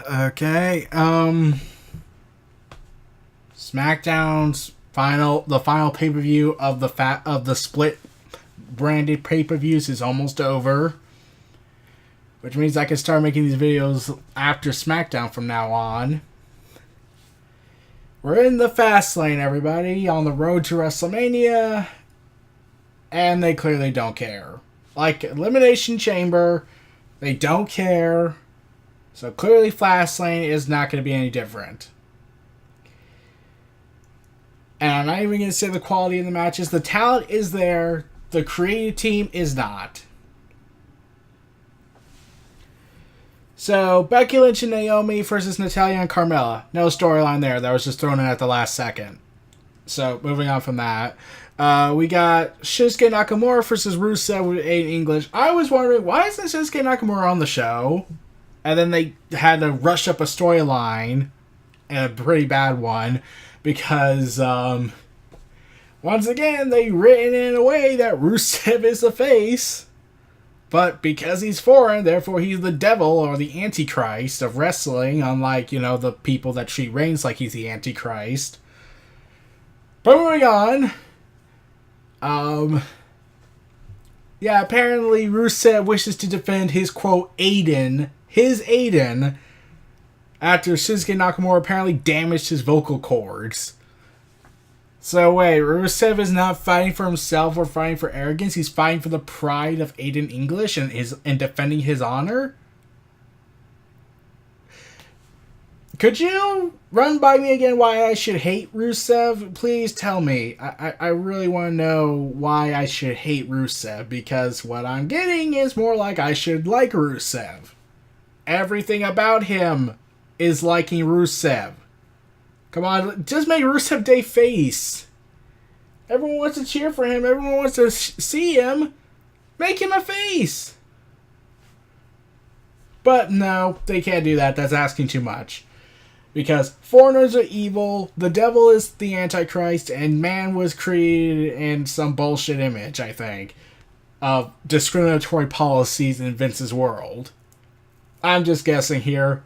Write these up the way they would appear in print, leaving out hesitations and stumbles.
Okay. SmackDown's the final pay-per-view of the split branded pay-per-views is almost over, which means I can start making these videos after SmackDown from now on. We're in the Fastlane, everybody, on the road to WrestleMania, and they clearly don't care. Like Elimination Chamber, they don't care. So clearly Fastlane is not going to be any different. And I'm not even going to say the quality of the matches. The talent is there. The creative team is not. So, Becky Lynch and Naomi versus Natalya and Carmella. No storyline there. That was just thrown in at the last second. So, moving on from that. We got Shinsuke Nakamura versus Rusev with Aiden English. I was wondering, why isn't Shinsuke Nakamura on the show? And then they had to rush up a storyline, and a pretty bad one, because, once again, they written in a way that Rusev is the face. But because he's foreign, therefore he's the devil or the Antichrist of wrestling, unlike, the people that treat Reigns like he's the Antichrist. But moving on. Apparently Rusev wishes to defend his, quote, Aiden, after Shinsuke Nakamura apparently damaged his vocal cords. So wait, Rusev is not fighting for himself or fighting for arrogance. He's fighting for the pride of Aiden English and defending his honor? Could you run by me again why I should hate Rusev? Please tell me. I really want to know why I should hate Rusev, because what I'm getting is more like I should like Rusev. Everything about him is liking Rusev. Come on, just make Rusev Day face. Everyone wants to cheer for him. Everyone wants to see him. Make him a face. But no, they can't do that. That's asking too much. Because foreigners are evil, the devil is the Antichrist, and man was created in some bullshit image, I think, of discriminatory policies in Vince's world. I'm just guessing here.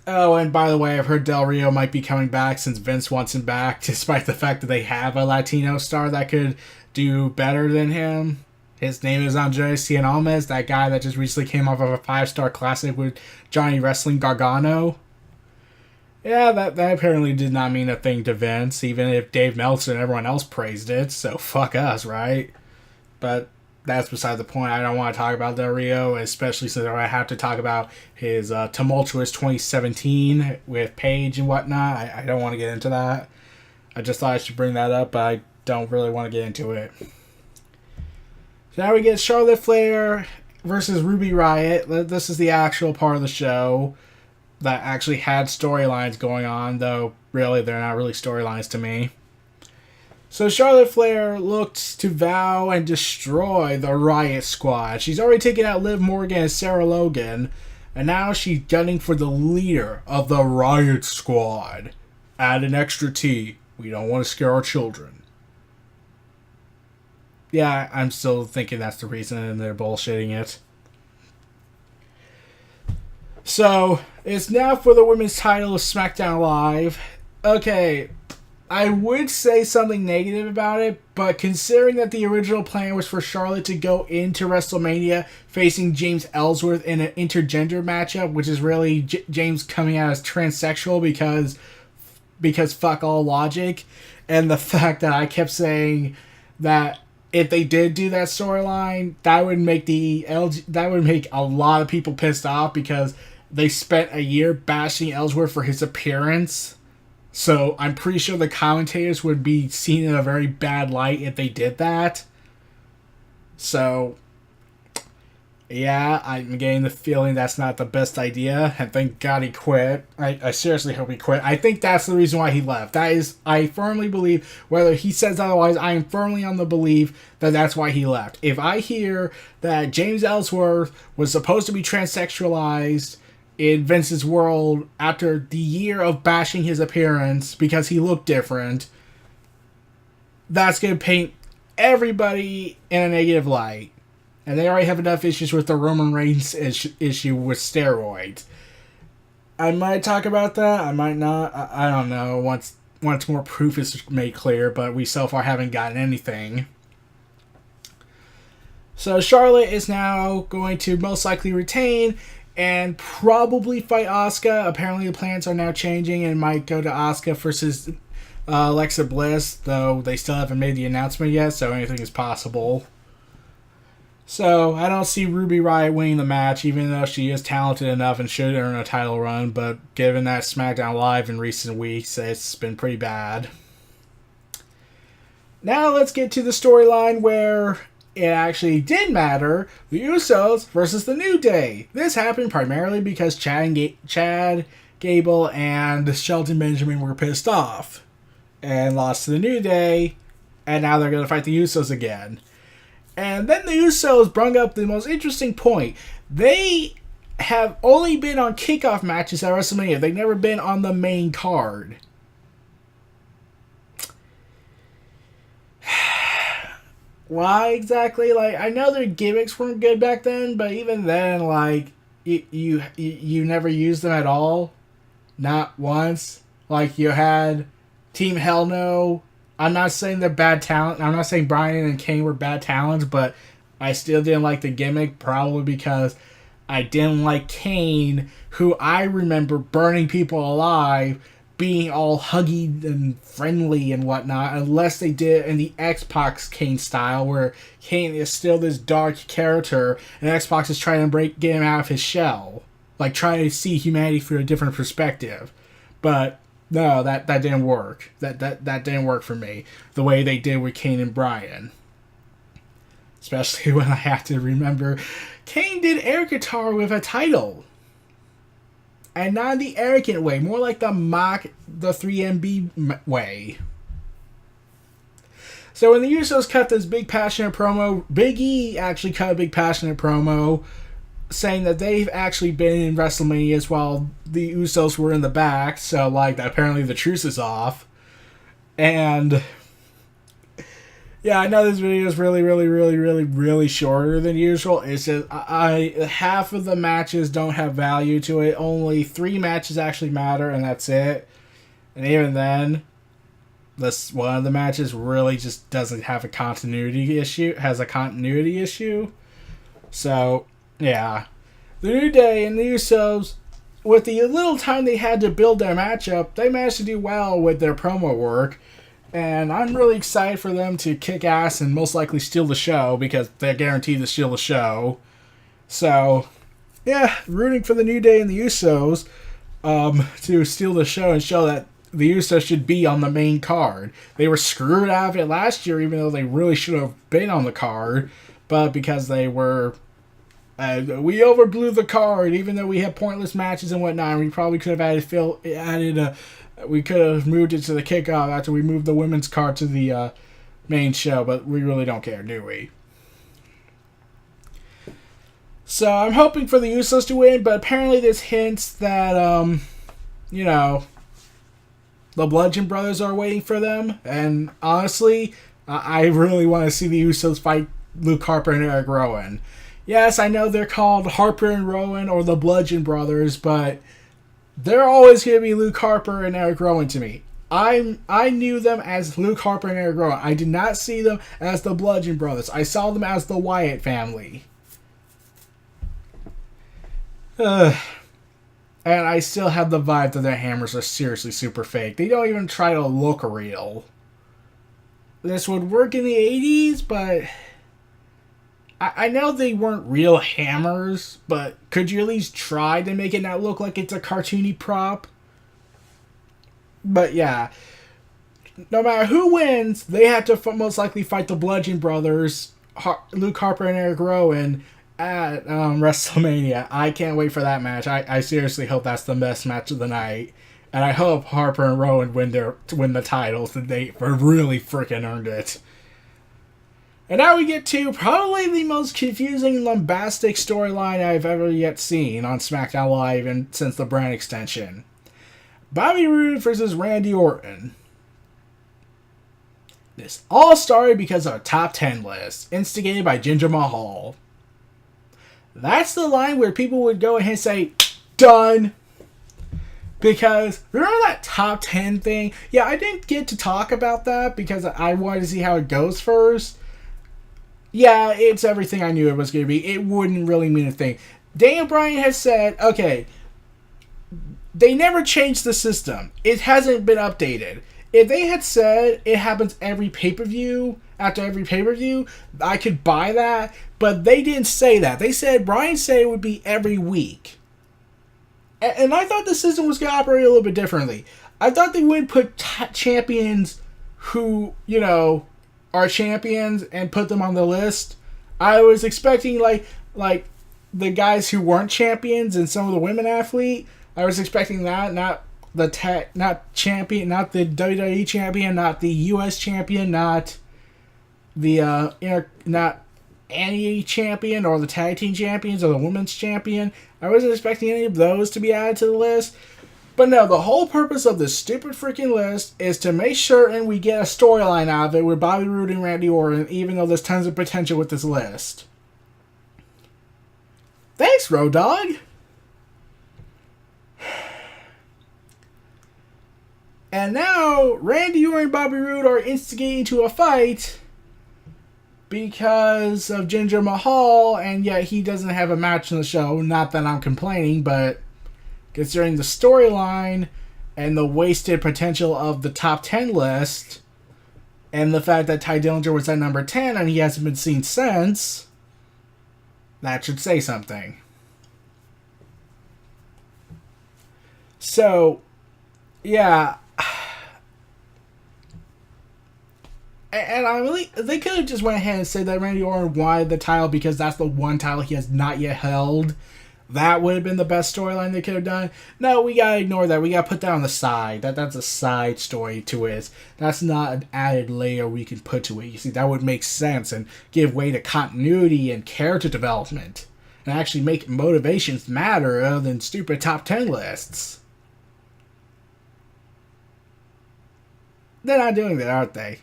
Oh, and by the way, I've heard Del Rio might be coming back since Vince wants him back, despite the fact that they have a Latino star that could do better than him. His name is Andres Cianalmes, that guy that just recently came off of a 5-star classic with Johnny Wrestling Gargano. Yeah, that apparently did not mean a thing to Vince, even if Dave Meltzer and everyone else praised it, so fuck us, right? But that's beside the point. I don't want to talk about Del Rio, especially since I have to talk about his tumultuous 2017 with Paige and whatnot. I don't want to get into that. I just thought I should bring that up, but I don't really want to get into it. So now we get Charlotte Flair versus Ruby Riott. This is the actual part of the show that actually had storylines going on, though really they're not really storylines to me. So Charlotte Flair looked to vow and destroy the Riott Squad. She's already taken out Liv Morgan and Sarah Logan, and now she's gunning for the leader of the Riott Squad. Add an extra T. We don't want to scare our children. Yeah, I'm still thinking that's the reason, and they're bullshitting it. So, it's now for the women's title of SmackDown Live. Okay, I would say something negative about it, but considering that the original plan was for Charlotte to go into WrestleMania facing James Ellsworth in an intergender matchup, which is really James coming out as transsexual because fuck all logic, and the fact that I kept saying that if they did do that storyline, that would make a lot of people pissed off because they spent a year bashing Ellsworth for his appearance. So I'm pretty sure the commentators would be seen in a very bad light if they did that. So, yeah, I'm getting the feeling that's not the best idea, and thank God he quit. I seriously hope he quit. I think that's the reason why he left. That is, I firmly believe, whether he says otherwise, I am firmly on the belief that that's why he left. If I hear that James Ellsworth was supposed to be transsexualized in Vince's world after the year of bashing his appearance because he looked different, that's going to paint everybody in a negative light. And they already have enough issues with the Roman Reigns issue with steroids. I might talk about that. I might not. I don't know. Once more proof is made clear, but we so far haven't gotten anything. So Charlotte is now going to most likely retain and probably fight Asuka. Apparently the plans are now changing and might go to Asuka versus Alexa Bliss, though they still haven't made the announcement yet, so anything is possible. So I don't see Ruby Riott winning the match, even though she is talented enough and should earn a title run, but given that SmackDown Live in recent weeks, it's been pretty bad. Now let's get to the storyline where it actually did matter. The Usos versus the New Day. This happened primarily because Chad Gable and Shelton Benjamin were pissed off and lost to the New Day, and now they're going to fight the Usos again. And then the Usos brought up the most interesting point. They have only been on kickoff matches at WrestleMania. They've never been on the main card. Why exactly? Like, I know their gimmicks weren't good back then, but even then, like, you never used them at all. Not once. Like, you had Team Hell No. I'm not saying they're bad talent. I'm not saying Bryan and Kane were bad talents, but I still didn't like the gimmick, probably because I didn't like Kane, who I remember burning people alive, being all huggy and friendly and whatnot, unless they did in the X-Pac Kane style, where Kane is still this dark character, and X-Pac is trying to get him out of his shell. Like, trying to see humanity through a different perspective. But no, that didn't work. That didn't work for me. The way they did with Kane and Bryan. Especially when I have to remember Kane did air guitar with a title. And not the arrogant way. More like the mock, the 3MB way. So when the Usos cut this big passionate promo, Big E actually cut a big passionate promo saying that they've actually been in WrestleManias while the Usos were in the back, so like apparently the truce is off. And yeah, I know this video is really shorter than usual. It's just half of the matches don't have value to it. Only 3 matches actually matter, and that's it. And even then, this one of the matches really just doesn't have a continuity issue. Has a continuity issue. So yeah, the New Day and the Usos, with the little time they had to build their matchup, they managed to do well with their promo work. And I'm really excited for them to kick ass and most likely steal the show, because they're guaranteed to steal the show. So, yeah, rooting for the New Day and the Usos to steal the show and show that the Usos should be on the main card. They were screwed out of it last year, even though they really should have been on the card. But because they were... we overblew the card, even though we had pointless matches and whatnot. And we probably could have we could have moved it to the kickoff after we moved the women's card to the main show, but we really don't care, do we? So I'm hoping for the Usos to win, but apparently there's hints that, the Bludgeon Brothers are waiting for them. And honestly, I really want to see the Usos fight Luke Harper and Eric Rowan. Yes, I know they're called Harper and Rowan or the Bludgeon Brothers, but they're always going to be Luke Harper and Eric Rowan to me. I knew them as Luke Harper and Eric Rowan. I did not see them as the Bludgeon Brothers. I saw them as the Wyatt family. And I still have the vibe that their hammers are seriously super fake. They don't even try to look real. This would work in the 80s, but I know they weren't real hammers, but could you at least try to make it not look like it's a cartoony prop? But yeah, no matter who wins, they have to most likely fight the Bludgeon Brothers, Luke Harper and Eric Rowan, at WrestleMania. I can't wait for that match. I seriously hope that's the best match of the night. And I hope Harper and Rowan win the titles. They really freaking earned it. And now we get to probably the most confusing and bombastic storyline I've ever yet seen on SmackDown Live and since the brand extension. Bobby Roode versus Randy Orton. This all started because of a top 10 list, instigated by Jinder Mahal. That's the line where people would go ahead and say, done. Because, remember that top 10 thing? Yeah, I didn't get to talk about that because I wanted to see how it goes first. Yeah, it's everything I knew it was going to be. It wouldn't really mean a thing. Daniel Bryan has said, okay, they never changed the system. It hasn't been updated. If they had said it happens every pay-per-view, after every pay-per-view, I could buy that. But they didn't say that. They said, Bryan said it would be every week. And I thought the system was going to operate a little bit differently. I thought they would put champions who, are champions and put them on the list. I was expecting like the guys who weren't champions and some of the women athlete. I was expecting that, not the champion, not the WWE champion, not the US champion, not the not any champion or the tag team champions or the women's champion. I wasn't expecting any of those to be added to the list. But no, the whole purpose of this stupid freaking list is to make certain we get a storyline out of it with Bobby Roode and Randy Orton, even though there's tons of potential with this list. Thanks, Road Dogg. And now, Randy Orton and Bobby Roode are instigating to a fight because of Jinder Mahal, and yet he doesn't have a match in the show. Not that I'm complaining, but considering the storyline and the wasted potential of the top 10 list, and the fact that Ty Dillinger was at number 10 and he hasn't been seen since, that should say something. So, yeah. And they could have just went ahead and said that Randy Orton wanted the title because that's the one title he has not yet held. That would have been the best storyline they could have done. No, we gotta ignore that. We gotta put that on the side. That's a side story to it. That's not an added layer we can put to it. You see, that would make sense and give way to continuity and character development. And actually make motivations matter other than stupid top 10 lists. They're not doing that, aren't they?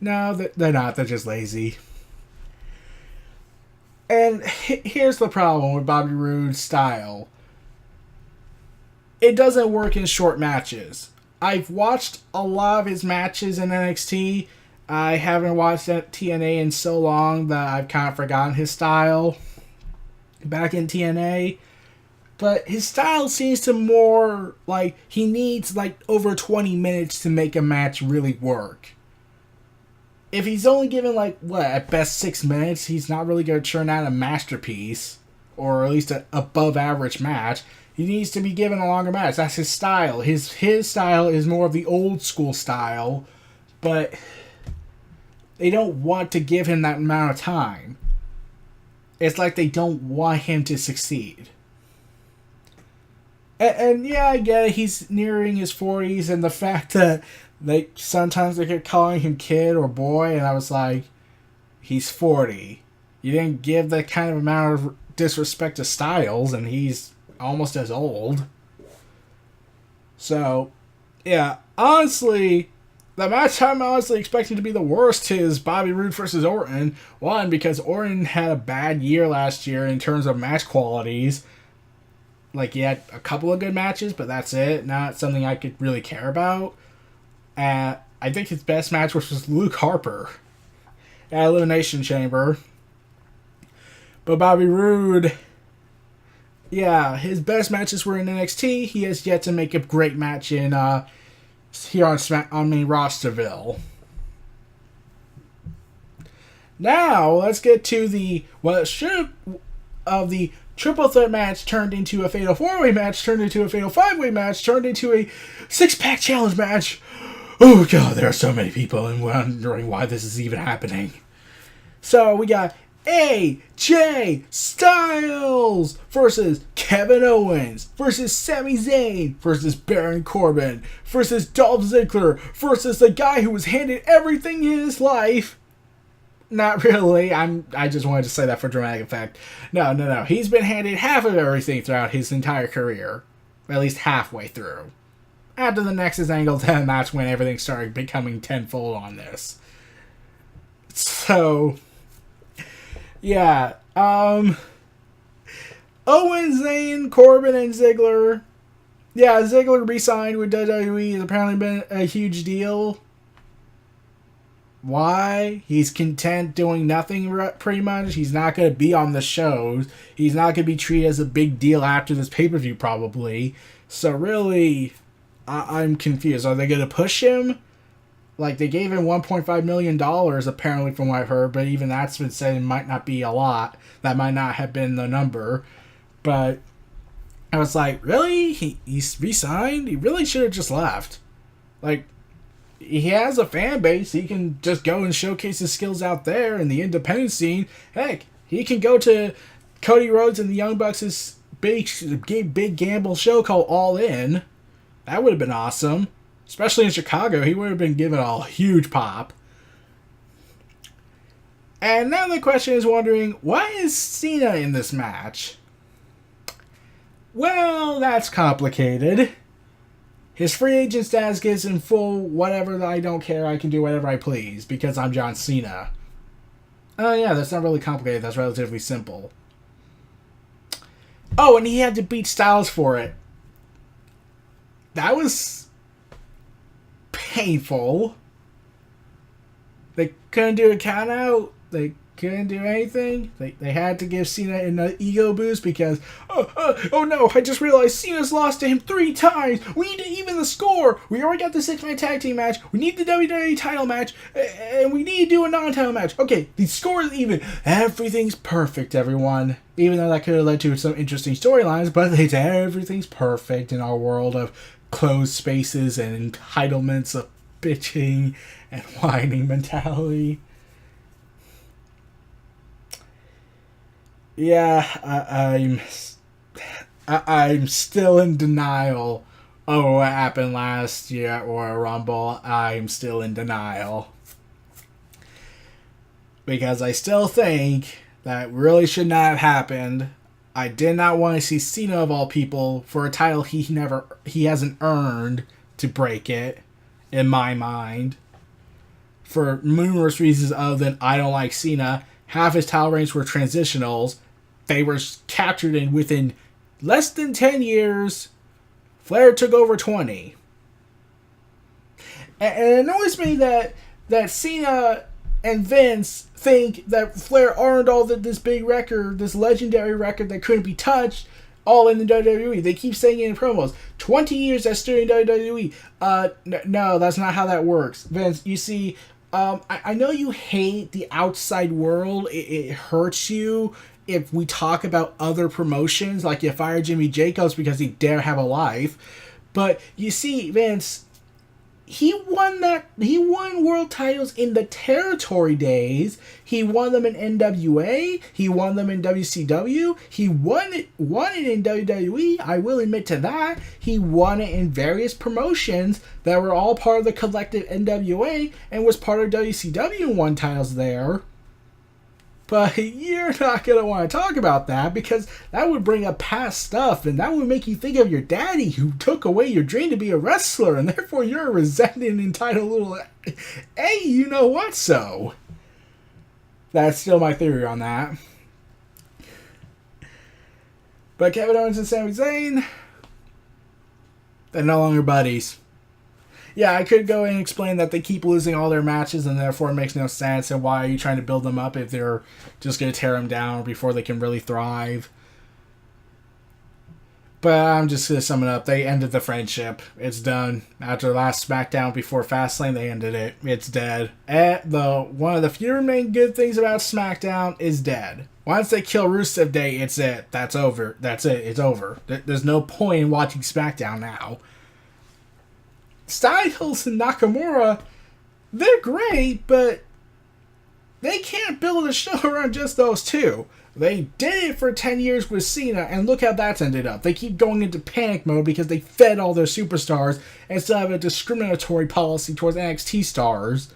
No, they're not. They're just lazy. And here's the problem with Bobby Roode's style. It doesn't work in short matches. I've watched a lot of his matches in NXT. I haven't watched TNA in so long that I've kind of forgotten his style back in TNA. But his style seems to more like he needs like over 20 minutes to make a match really work. If he's only given, at best 6 minutes, he's not really going to churn out a masterpiece, or at least an above-average match. He needs to be given a longer match. That's his style. His style is more of the old-school style, but they don't want to give him that amount of time. It's like they don't want him to succeed. And yeah, I get it. He's nearing his 40s, and the fact that sometimes they kept calling him kid or boy, and I was like, he's 40. You didn't give that kind of amount of disrespect to Styles, and he's almost as old. So, yeah, honestly, the match I'm honestly expecting to be the worst is Bobby Roode versus Orton. One, because Orton had a bad year last year in terms of match qualities. He had a couple of good matches, but that's it. Not something I could really care about. I think his best match was Luke Harper at Elimination Chamber. But Bobby Roode, yeah, his best matches were in NXT. He has yet to make a great match in here on main rosterville. Now let's get to the triple threat match turned into a fatal 4-way match, turned into a fatal 5-way match, turned into a 6-pack challenge match. Oh god, there are so many people and wondering why this is even happening. So we got AJ Styles versus Kevin Owens versus Sami Zayn versus Baron Corbin versus Dolph Ziggler versus the guy who was handed everything in his life. Not really. I just wanted to say that for dramatic effect. No. He's been handed half of everything throughout his entire career. At least halfway through. After the Nexus Angle 10 match when everything started becoming tenfold on this. So, yeah. Owens, Zayn, Corbin, and Ziggler. Yeah, Ziggler re-signed with WWE has apparently been a huge deal. Why? He's content doing nothing pretty much. He's not going to be on the shows. He's not going to be treated as a big deal after this pay-per-view probably. So really, I'm confused. Are they going to push him? Like, they gave him $1.5 million apparently from what I've heard, but even that's been said it might not be a lot. That might not have been the number. But I was like, really? He's re-signed? He really should have just left. Like, he has a fan base. He can just go and showcase his skills out there in the independent scene. Heck, he can go to Cody Rhodes and the Young Bucks' big gamble show called All In. That would have been awesome. Especially in Chicago. He would have been given a huge pop. And now the question is wondering, why is Cena in this match? Well, that's complicated. His free agent status gives him full whatever, I don't care, I can do whatever I please because I'm John Cena. Oh yeah, that's not really complicated, that's relatively simple. Oh, and he had to beat Styles for it. That was painful. They couldn't do a count out. They couldn't do anything. They had to give Cena an ego boost because, oh no, I just realized Cena's lost to him 3 times. We need to even the score. We already got the 6-man tag team match. We need the WWE title match. And we need to do a non-title match. Okay, the score is even. Everything's perfect, everyone. Even though that could have led to some interesting storylines, but everything's perfect in our world of closed spaces and entitlements of bitching and whining mentality. Yeah, I'm still in denial of what happened last year at Royal Rumble. I'm still in denial. Because I still think that really should not have happened. I did not want to see Cena of all people for a title he hasn't earned to break it, in my mind. For numerous reasons other than I don't like Cena. Half his title reigns were transitionals. They were captured in within less than 10 years. Flair took over 20. And it annoys me that Cena and Vince think that Flair earned all this big record, this legendary record that couldn't be touched, all in the WWE. They keep saying it in promos. 20 years that's still in WWE. No, that's not how that works. Vince, you see, I know you hate the outside world. It hurts you if we talk about other promotions, like you fire Jimmy Jacobs because he dare have a life. But you see, Vince, he won world titles in the territory days. He won them in NWA. He won them in WCW. He won it in WWE. I will admit to that. He won it in various promotions that were all part of the collective NWA and was part of WCW and won titles there. But you're not going to want to talk about that because that would bring up past stuff and that would make you think of your daddy who took away your dream to be a wrestler and therefore you're a resented and entitled little hey, you know what so. That's still my theory on that. But Kevin Owens and Sami Zayn, they're no longer buddies. Yeah, I could go and explain that they keep losing all their matches and therefore it makes no sense. And why are you trying to build them up if they're just going to tear them down before they can really thrive? But I'm just going to sum it up. They ended the friendship. It's done. After the last SmackDown before Fastlane, they ended it. It's dead. One of the few remaining good things about SmackDown is dead. Once they kill Rusev Day, it's it. That's over. That's it. It's over. There's no point in watching SmackDown now. Styles and Nakamura, they're great, but they can't build a show around just those two. They did it for 10 years with Cena, and look how that's ended up. They keep going into panic mode because they fed all their superstars and still have a discriminatory policy towards NXT stars.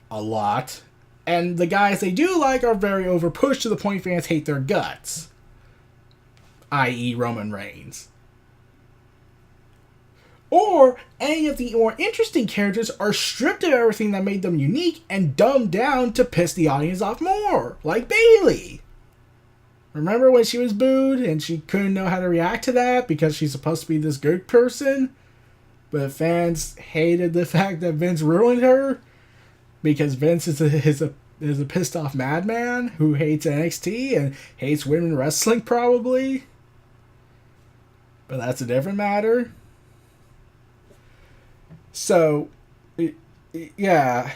A lot. And the guys they do like are very overpushed to the point fans hate their guts. I.e. Roman Reigns. Or any of the more interesting characters are stripped of everything that made them unique and dumbed down to piss the audience off more, like Bayley. Remember when she was booed and she couldn't know how to react to that because she's supposed to be this good person? But fans hated the fact that Vince ruined her because Vince is a pissed off madman who hates NXT and hates women wrestling probably. But that's a different matter. So, yeah.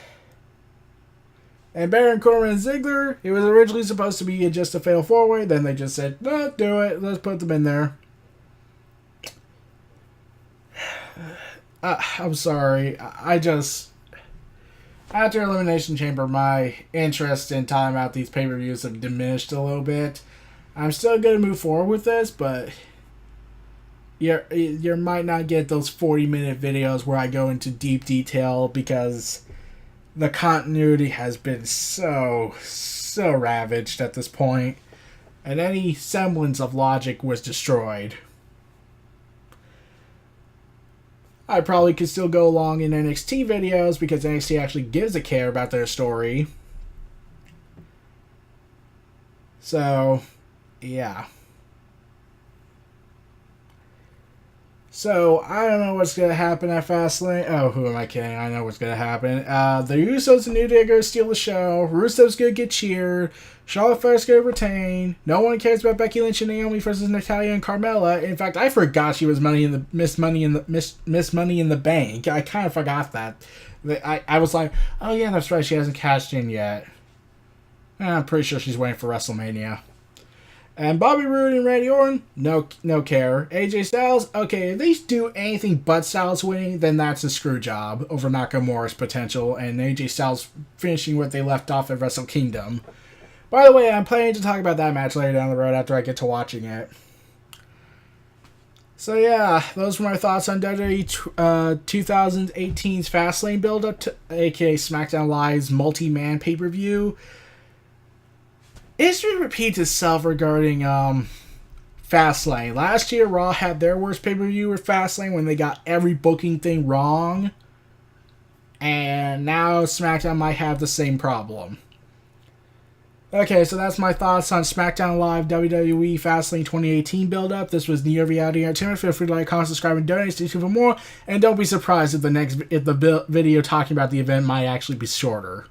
And Baron Corbin and Ziggler, it was originally supposed to be just a fatal 4-way. Then they just said, no, do it. Let's put them in there. I'm sorry. I just... After Elimination Chamber, my interest in talking about these pay-per-views have diminished a little bit. I'm still going to move forward with this, but... You might not get those 40-minute videos where I go into deep detail because the continuity has been so ravaged at this point, and any semblance of logic was destroyed. I probably could still go along in NXT videos because NXT actually gives a care about their story. So, yeah. So, I don't know what's going to happen at Fastlane. Oh, who am I kidding? I know what's going to happen. The Usos and New Day are going to steal the show. Rusev's going to get cheered. Charlotte Flair's going to retain. No one cares about Becky Lynch and Naomi versus Natalya and Carmella. In fact, I forgot she was Miss Money in the Bank. I kind of forgot that. I was like, oh yeah, that's right. She hasn't cashed in yet. I'm pretty sure she's waiting for WrestleMania. And Bobby Roode and Randy Orton, no care. AJ Styles, okay, if they do anything but Styles winning, then that's a screw job over Nakamura's potential and AJ Styles finishing what they left off at Wrestle Kingdom. By the way, I'm planning to talk about that match later down the road after I get to watching it. So yeah, those were my thoughts on WWE 2018's Fastlane build-up, aka SmackDown Live's multi-man pay-per-view. History repeats itself regarding Fastlane. Last year, Raw had their worst pay-per-view with Fastlane when they got every booking thing wrong. And now SmackDown might have the same problem. Okay, so that's my thoughts on SmackDown Live WWE Fastlane 2018 build-up. This was Neo Reality Entertainment. Feel free to like, comment, subscribe, and donate. Stay tuned for more. And don't be surprised if the video talking about the event might actually be shorter.